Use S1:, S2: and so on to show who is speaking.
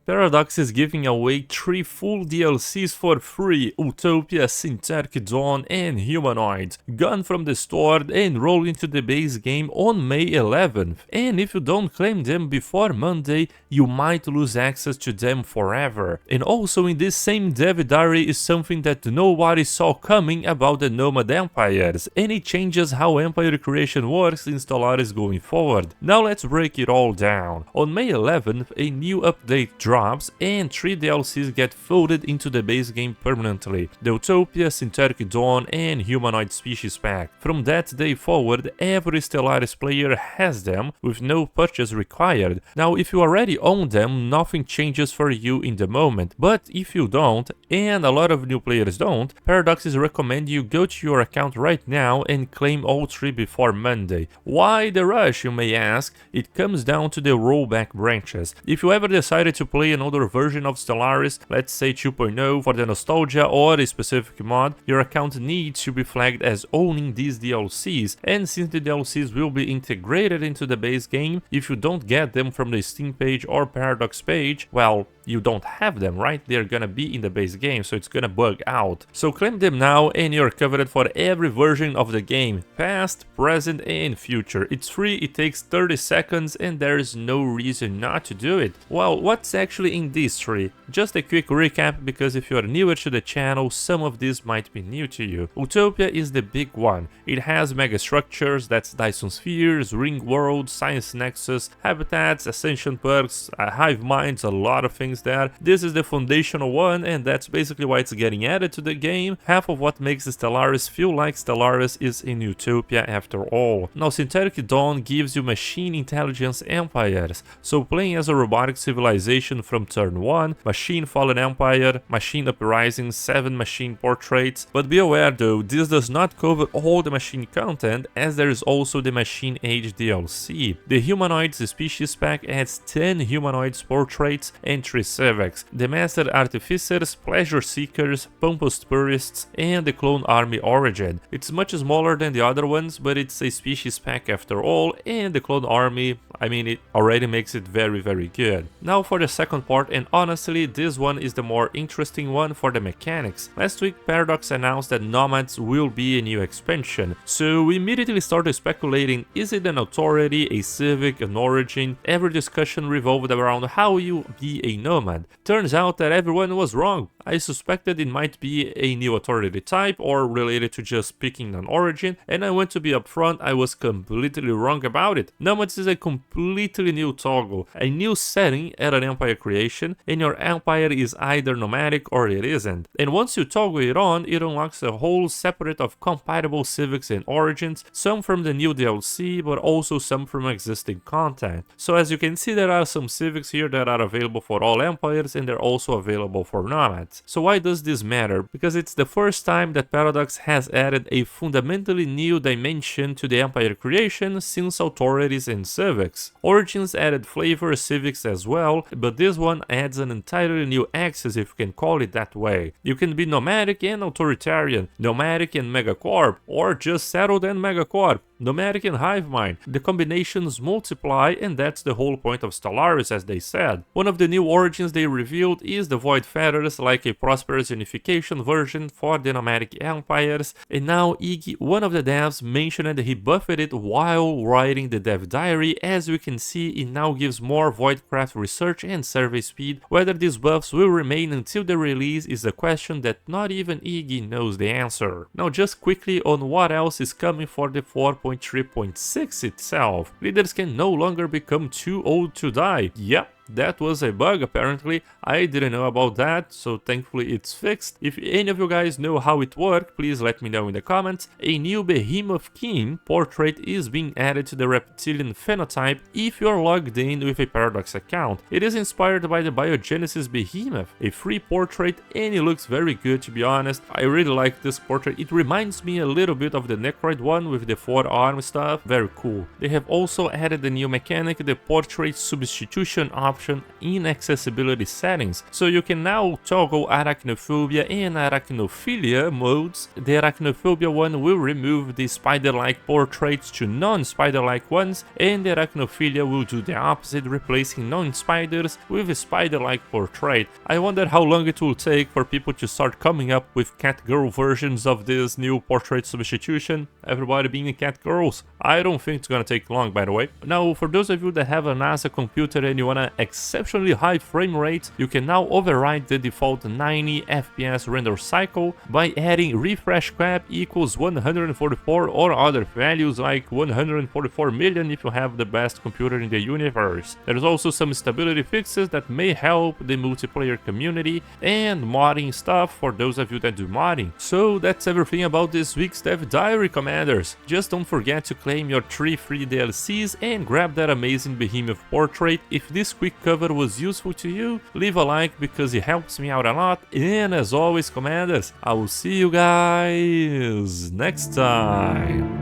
S1: Paradox is giving away 3 full DLCs for free: Utopia, Synthetic Dawn, and Humanoids, gone from the store and roll into the base game on May 11th. And if you don't claim them before Monday, you might lose access to them forever. And also in this same dev diary is something that nobody saw coming about the Nomad empires, and it changes how empire creation works in Stellaris going forward. Now let's break it all down. On May 11th, a new update drops and 3 DLCs get folded into the base game permanently: the Utopia, Synthetic Dawn, and Humanoid Species Pack. From that day forward, every Stellaris player has them, with no purchase required. Now if you already own them, nothing changes for you in the moment, but if you don't, and a lot of new players don't, Paradoxes recommend you go to your account right now and claim all 3 before Monday. Why the rush, you may ask? It comes down to the rollback branches. If you ever decided to play another version of Stellaris, let's say 2.0 for the nostalgia or a specific mod, your account needs to be flagged as owning these DLCs, and since the DLCs will be integrated into the base game, if you don't get them from the Steam page or Paradox page, well, you don't have them, right? They're gonna be in the base game, so it's gonna bug out. So claim them now and you're covered for every version of the game, past, present, and future. It's free, it takes 30 seconds, and there's no reason not to do it. Well, what's actually in these 3? Just a quick recap, because if you're newer to the channel, some of these might be new to you. Utopia is the big one. It has megastructures, that's Dyson Spheres, Ring World, Science Nexus, Habitats, Ascension Perks, Hive Minds, a lot of things there. This is the foundational one, and that's basically why it's getting added to the game. Half of what makes Stellaris feel like Stellaris is in Utopia after all. Now Synthetic Dawn gives you machine intelligence empires, so playing as a robotic civilization from turn 1, Machine Fallen Empire, Machine Uprising, 7 machine portraits. But be aware though, this does not cover all the machine content, as there is also the Machine Age DLC. The Humanoids Species Pack adds 10 humanoids portraits and 3 civics: the Master Artificers, Pleasure Seekers, Pompous Purists, and the Clone Army Origin. It's much smaller than the other ones, but it's a species pack after all, and the Clone Army, I mean, it already makes it very good. Now for the second part, and honestly this one is the more interesting one for the mechanics. Last week Paradox announced that Nomads will be a new expansion, so we immediately started speculating, is it an authority, a civic, an origin? Every discussion revolved around how you be a nomad. Turns out that everyone was wrong. I suspected it might be a new authority type or related to just picking an origin, and I want to be upfront, I was completely wrong about it. Nomads is a completely new toggle, a new setting at an empire creation, and your empire is either nomadic or it isn't. And once you toggle it on, it unlocks a whole separate of compatible civics and origins, some from the new DLC, but also some from existing content. So as you can see, there are some civics here that are available for all empires, and they're also available for nomads. So why does this matter? Because it's the first time that Paradox has added a fundamentally new dimension to the empire creation since authorities and civics. Origins added flavor civics as well, but this one adds an entirely new axis, if you can call it that way. You can be nomadic and authoritarian, nomadic and megacorp, or just settled and megacorp, nomadic and hive mind. The combinations multiply, and that's the whole point of Stellaris, as they said. One of the new origins they revealed is the Void Feathers, like a prosperous unification version for the nomadic empires, and now Iggy, one of the devs, mentioned that he buffed it while writing the dev diary. As we can see, it now gives more Voidcraft research and survey speed. Whether these buffs will remain until the release is a question that not even Iggy knows the answer. Now just quickly on what else is coming for the 4.3.6 itself. Leaders can no longer become too old to die. Yep. That was a bug apparently, I didn't know about that, so thankfully it's fixed. If any of you guys know how it worked, please let me know in the comments. A new Behemoth King portrait is being added to the reptilian phenotype if you're logged in with a Paradox account. It is inspired by the Biogenesis Behemoth, a free portrait, and it looks very good, to be honest. I really like this portrait, it reminds me a little bit of the Necroid one with the 4-arm stuff, very cool. They have also added the new mechanic, the portrait substitution option, option in accessibility settings, so you can now toggle arachnophobia and arachnophilia modes. The arachnophobia one will remove the spider-like portraits to non-spider-like ones, and the arachnophilia will do the opposite, replacing non-spiders with a spider-like portrait. I wonder how long it will take for people to start coming up with cat girl versions of this new portrait substitution, everybody being cat girls. I don't think it's gonna take long, by the way. Now, for those of you that have a NASA computer and you want an exceptionally high frame rate, you can now override the default 90 FPS render cycle by adding refresh cap equals 144 or other values like 144 million if you have the best computer in the universe. There's also some stability fixes that may help the multiplayer community and modding stuff for those of you that do modding. So that's everything about this week's Dev Diary, Commanders. Just don't forget to claim your 3 free DLCs and grab that amazing behemoth portrait. If this quick cover was useful to you, leave a like because it helps me out a lot, and as always, Commanders, I will see you guys next time.